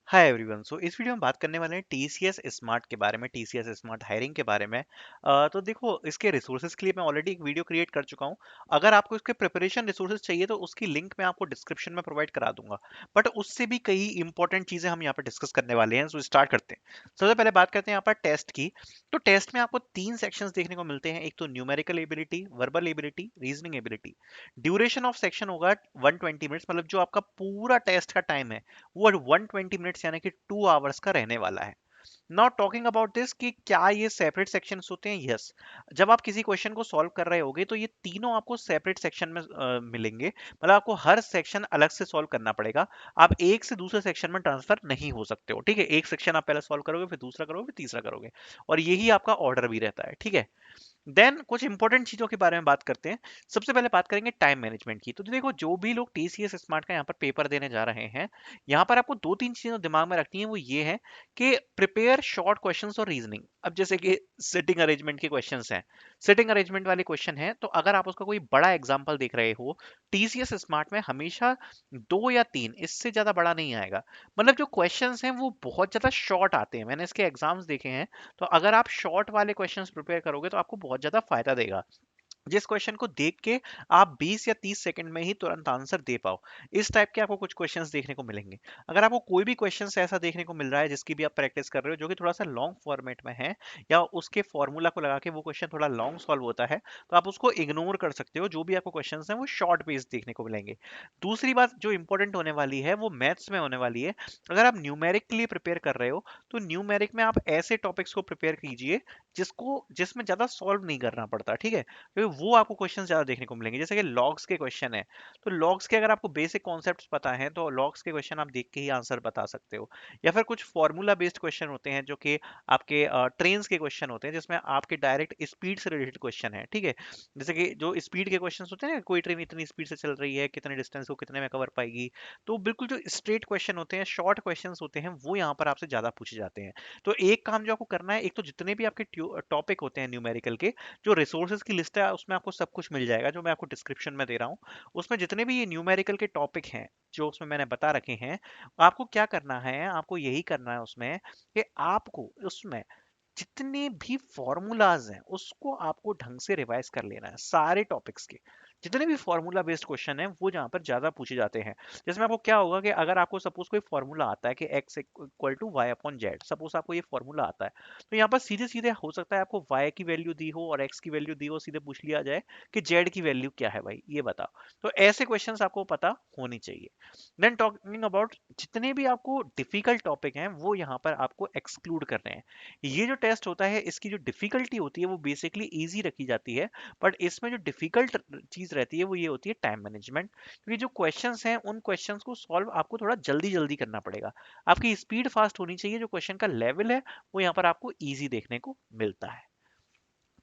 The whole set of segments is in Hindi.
Hi everyone. सो इस वीडियो में बात करने वाले हैं टीसीएस स्मार्ट के बारे में, टीसीएस स्मार्ट हायरिंग के बारे में। तो देखो, इसके रिसोर्सेज के लिए मैं ऑलरेडी एक वीडियो क्रिएट कर चुका हूं। अगर आपको इसके प्रिपरेशन रिसोर्सेज चाहिए तो उसकी लिंक मैं आपको डिस्क्रिप्शन में प्रोवाइड करा दूंगा। बट उससे भी कई इंपॉर्टेंट चीजें हम यहाँ पर डिस्कस करने वाले हैं। सो स्टार्ट करते हैं। सबसे पहले बात करते हैं यहाँ पर टेस्ट की। तो टेस्ट में आपको तीन सेक्शंस देखने को मिलते हैं। एक तो numerical ability, verbal ability, reasoning ability. Duration of section होगा 120 मिनट्स, मतलब जो आपका पूरा टेस्ट का टाइम है वो 120 मिनट्स यानी कि 2 आवर्स का रहने वाला है। नॉट टॉकिंग अबाउट दिस कि क्या ये सेपरेट सेक्शंस होते हैं। यस, जब आप किसी क्वेश्चन को सॉल्व कर रहे होगे तो ये तीनों आपको सेपरेट सेक्शन में मिलेंगे। मतलब आपको हर सेक्शन अलग से सॉल्व करना पड़ेगा। आप एक से दूसरे सेक्शन में ट्रांसफर नहीं हो सकते हो। ठीक है, एक सेक्शन आप पहले सॉल्व करोगे, फिर दूसरा करोगे, फिर तीसरा करोगे, और यही आपका ऑर्डर भी रहता है। ठीक है, देन कुछ इंपॉर्टेंट चीजों के बारे में बात करते हैं। सबसे पहले बात करेंगे टाइम मैनेजमेंट की। तो देखो, जो भी लोग टीसीएस स्मार्ट का यहाँ पर पेपर देने जा रहे हैं, यहाँ पर आपको दो तीन चीजें दिमाग में रखनी है। वो ये है कि प्रिपेयर शॉर्ट क्वेश्चंस और रीजनिंग। अब जैसे कि सिटिंग अरेंजमेंट के क्वेश्चंस हैं, सिटिंग अरेंजमेंट वाले क्वेश्चन हैं, तो अगर आप उसका कोई बड़ा एग्जाम्पल देख रहे हो, टीसीएस स्मार्ट में हमेशा दो या तीन, इससे ज्यादा बड़ा नहीं आएगा। मतलब जो क्वेश्चंस हैं वो बहुत ज्यादा शॉर्ट आते हैं। मैंने इसके एग्जाम्स देखे हैं। तो अगर आप शॉर्ट वाले क्वेश्चंस प्रिपेयर करोगे तो आपको बहुत ज्यादा फायदा देगा। जिस क्वेश्चन को देख के आप 20 या 30 सेकंड में ही तुरंत आंसर दे पाओ, इस टाइप के आपको कुछ क्वेश्चंस देखने को मिलेंगे। अगर आपको कोई भी क्वेश्चंस ऐसा देखने को मिल रहा है जिसकी भी आप प्रैक्टिस कर रहे हो, जो कि थोड़ा सा लॉन्ग फॉर्मेट में है, या उसके फॉर्मूला को लगा के वो क्वेश्चन थोड़ा लॉन्ग सॉल्व होता है, तो आप उसको इग्नोर कर सकते हो। जो भी आपको क्वेश्चंस हैं वो शॉर्ट बेस्ड देखने को मिलेंगे। दूसरी बात जो इंपॉर्टेंट होने वाली है वो मैथ्स में होने वाली है। अगर आप न्यूमेरिक के लिए प्रिपेयर कर रहे हो, तो न्यूमेरिक में आप ऐसे टॉपिक्स को प्रिपेयर कीजिए जिसमें ज्यादा सॉल्व नहीं करना पड़ता। ठीक है, क्योंकि वो आपको क्वेश्चन ज्यादा देखने को मिलेंगे। जैसे कि लॉग्स के क्वेश्चन है, तो लॉग्स के अगर आपको बेसिक कॉन्सेप्ट्स पता है तो लॉग्स के क्वेश्चन आप देख के ही आंसर बता सकते हो। या फिर कुछ फॉर्मूला बेस्ड क्वेश्चन होते हैं जो कि आपके ट्रेन्स के क्वेश्चन होते हैं, जिसमें आपके डायरेक्ट स्पीड से रिलेटेड क्वेश्चन है। ठीक है, जैसे कि जो स्पीड के क्वेश्चन होते हैं ना, कोई ट्रेन इतनी स्पीड से चल रही है, कितने डिस्टेंस को कितने में कवर पाएगी। तो बिल्कुल जो स्ट्रेट क्वेश्चन होते हैं, शॉर्ट क्वेश्चन होते हैं, वो यहाँ पर आपसे ज्यादा पूछे जाते हैं। तो एक काम जो आपको करना है, एक तो जितने भी आपके टॉपिक होते हैं न्यूमेरिकल के, जो रिसोर्सेज की लिस्ट है उसमें आपको सब कुछ मिल जाएगा, जो मैं आपको डिस्क्रिप्शन में दे रहा हूँ। उसमें जितने भी ये न्यूमेरिकल के टॉपिक हैं जो उसमें मैंने बता रखे हैं, आपको क्या करना है, आपको यही करना है उसमें कि आपको उसमें जितने भी फॉर्मूलाज हैं उसको आपको ढंग से रिवाइज कर लेना है। सारे टॉपिक्स के जितने भी फॉर्मूला बेस्ड क्वेश्चन हैं वो जहाँ पर ज्यादा पूछे जाते हैं। जिसमें आपको क्या होगा कि अगर आपको सपोज कोई फॉर्मूला आता है कि x equal to y upon z, suppose आपको ये फॉर्मूला आता है, तो यहाँ पर सीधे सीधे हो सकता है आपको y की वैल्यू दी हो और x की वैल्यू दी हो, सीधे पूछ लिया जाए कि z की वैल्यू क्या है भाई, ये बताओ। तो ऐसे क्वेश्चंस आपको पता होनी चाहिए। देन टॉकिंग अबाउट जितने भी आपको डिफिकल्ट टॉपिक हैं वो यहाँ पर आपको एक्सक्लूड करने हैं। ये जो टेस्ट होता है इसकी जो डिफिकल्टी होती है वो बेसिकली इजी रखी जाती है। बट इसमें जो डिफिकल्ट चीज रहती है वो ये होती है टाइम मैनेजमेंट, क्योंकि जो क्वेश्चंस हैं उन क्वेश्चंस को सॉल्व आपको थोड़ा जल्दी जल्दी करना पड़ेगा। आपकी स्पीड फास्ट होनी चाहिए, जो क्वेश्चन का लेवल है वो यहाँ पर आपको इजी देखने को मिलता है।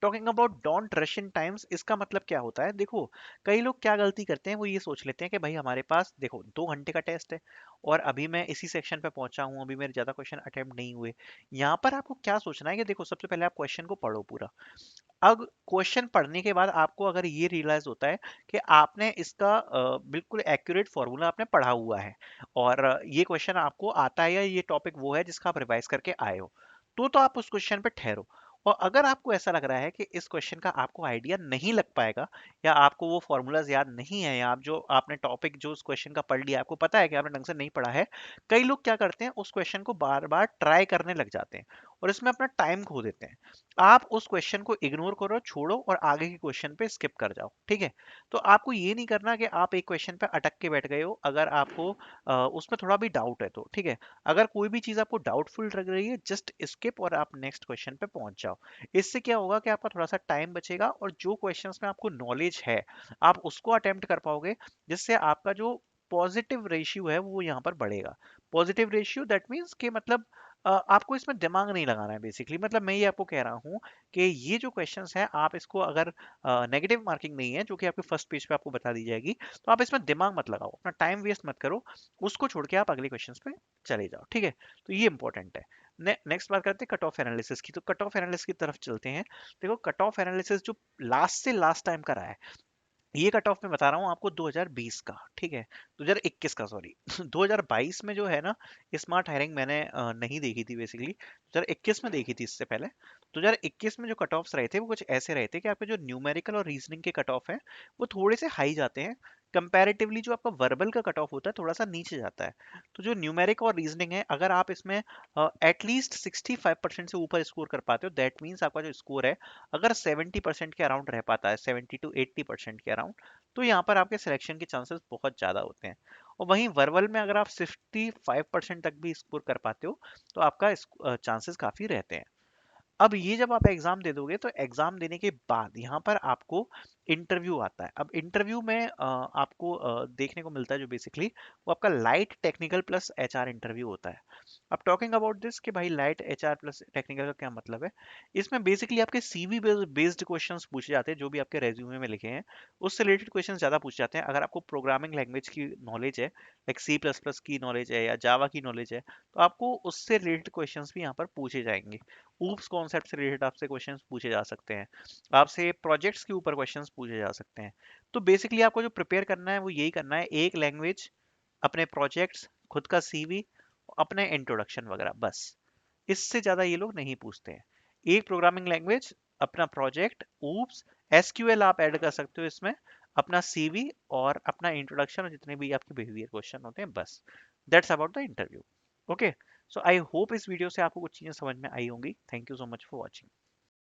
Talking about don't rush in times, इसका मतलब क्या होता है? देखो, कई लोग क्या गलती करते हैं, वो ये सोच लेते हैं कि भाई हमारे पास देखो 2 घंटे का टेस्ट है और अभी मैं इसी सेक्शन पे पहुंचा हूं, अभी मेरे ज्यादा क्वेश्चन अटेम्प्ट नहीं हुए। यहाँ पर आपको क्या सोचना है कि देखो, सबसे पहले आप क्वेश्चन को पढ़ो पूरा। अब क्वेश्चन पढ़ने के बाद आपको अगर ये रियलाइज होता है कि आपने इसका बिल्कुल एक्यूरेट फॉर्मूला आपने पढ़ा हुआ है, और ये क्वेश्चन आपको आता है, या ये टॉपिक वो है जिसका आप रिवाइज करके आए हो, तो आप उस क्वेश्चन पे ठहरो। और अगर आपको ऐसा लग रहा है कि इस क्वेश्चन का आपको आइडिया नहीं लग पाएगा, या आपको वो फॉर्मूलाज याद नहीं है, या आप जो आपने टॉपिक जो उस क्वेश्चन का पढ़ लिया आपको पता है कि आपने ढंग से नहीं पढ़ा है, कई लोग क्या करते हैं, उस क्वेश्चन को बार बार ट्राई करने लग जाते हैं और इसमें अपना टाइम खो देते हैं। आप उस क्वेश्चन को इग्नोर करो, छोड़ो, और आगे के क्वेश्चन पे स्किप कर जाओ। ठीक है, तो आपको ये नहीं करना कि आप एक क्वेश्चन पे अटक के बैठ गए हो अगर आपको उसमें थोड़ा भी डाउट है तो। ठीक है, अगर कोई भी चीज आपको डाउटफुल लग रही है, जस्ट स्किप और आप नेक्स्ट क्वेश्चन पे पहुंच जाओ। इससे क्या होगा कि आपका थोड़ा सा टाइम बचेगा, और जो क्वेश्चंस में आपको नॉलेज है आप उसको अटेम्प्ट कर पाओगे, जिससे आपका जो पॉजिटिव रेशियो है वो यहाँ पर बढ़ेगा। पॉजिटिव रेशियो दैट मीन्स कि मतलब आपको इसमें दिमाग नहीं लगाना है बेसिकली। मतलब मैं ये आपको कह रहा हूँ कि ये जो क्वेश्चंस हैं, आप इसको अगर नेगेटिव मार्किंग नहीं है जो कि आपके फर्स्ट पेज पे आपको बता दी जाएगी, तो आप इसमें दिमाग मत लगाओ, अपना टाइम वेस्ट मत करो, उसको छोड़ के आप अगले क्वेश्चंस पे चले जाओ। ठीक है, तो ये इंपॉर्टेंट है। नेक्स्ट बात करते हैं कट ऑफ एनालिसिस की। तो कट ऑफ एनालिसिस की तरफ चलते हैं। देखो, कट ऑफ एनालिसिस जो लास्ट से लास्ट टाइम का रहा है, ये कट ऑफ मैं बता रहा हूँ आपको 2020 का, ठीक है, 2021 का सॉरी। 2022 में जो है ना स्मार्ट हायरिंग मैंने नहीं देखी थी बेसिकली, 2021 में देखी थी इससे पहले। 2021 में जो कट ऑफ्स रहे थे वो कुछ ऐसे रहे थे कि आपके जो न्यूमेरिकल और रीजनिंग के कट ऑफ है वो थोड़े से हाई जाते हैं, कंपैरेटिवली जो आपका वर्बल का कट ऑफ होता है थोड़ा सा नीचे जाता है। तो जो न्यूमेरिक और रीजनिंग है अगर आप इसमें एटलीस्ट 65% से ऊपर स्कोर कर पाते हो, दैट मीन्स आपका जो स्कोर है अगर 70% के अराउंड रह पाता है, 70 to 80% के अराउंड, तो यहाँ पर आपके सिलेक्शन के चांसेस बहुत ज़्यादा होते हैं। और वहीं वर्बल में अगर आप 65% तक भी स्कोर कर पाते हो तो आपका चांसेस काफ़ी रहते हैं। अब ये जब आप एग्जाम दे दोगे तो एग्जाम देने के बाद यहाँ पर आपको इंटरव्यू आता है। अब इंटरव्यू में आपको देखने को मिलता है जो बेसिकली वो आपका light technical plus HR interview होता है। अब टॉकिंग अबाउट दिस कि भाई लाइट एचआर प्लस टेक्निकल का क्या मतलब है, इसमें बेसिकली आपके सीवी बेस्ड क्वेश्चंस पूछे जाते हैं जो भी आपके रेज्यूमे में लिखे हैं, उससे रिलेटेड क्वेश्चंस ज़्यादा पूछे जाते हैं। अगर आपको प्रोग्रामिंग लैंग्वेज की नॉलेज है, लाइक सी प्लस प्लस की नॉलेज है या जावा की नॉलेज है, तो आपको उससे रिलेटेड क्वेश्चंस भी यहाँ पर पूछे जाएंगे। ऊप्स कॉन्सेप्ट से रिलेटेड आपसे क्वेश्चंस पूछे जा सकते हैं, आपसे प्रोजेक्ट्स के ऊपर क्वेश्चंस पूछे जा सकते हैं। तो बेसिकली आपको जो प्रिपेयर करना है वो यही करना है, एक लैंग्वेज, अपने प्रोजेक्ट्स, खुद का सीवी, अपने इंट्रोडक्शन वगैरह, बस। इससे ज़्यादा ये लोग नहीं पूछते हैं। एक प्रोग्रामिंग लैंग्वेज, अपना प्रोजेक्ट, ऊप्स, एसक्यूएल आप ऐड कर सकते हो इसमें, अपना सीवी और अपना इंट्रोडक्शन और जितने भी आपके बिहेवियर क्वेश्चन होते हैं, बस। That's about the interview. Okay, so I hope इस वीडियो से आपको कुछ चीज़ें समझ में आई होंगी। Thank you so much for watching.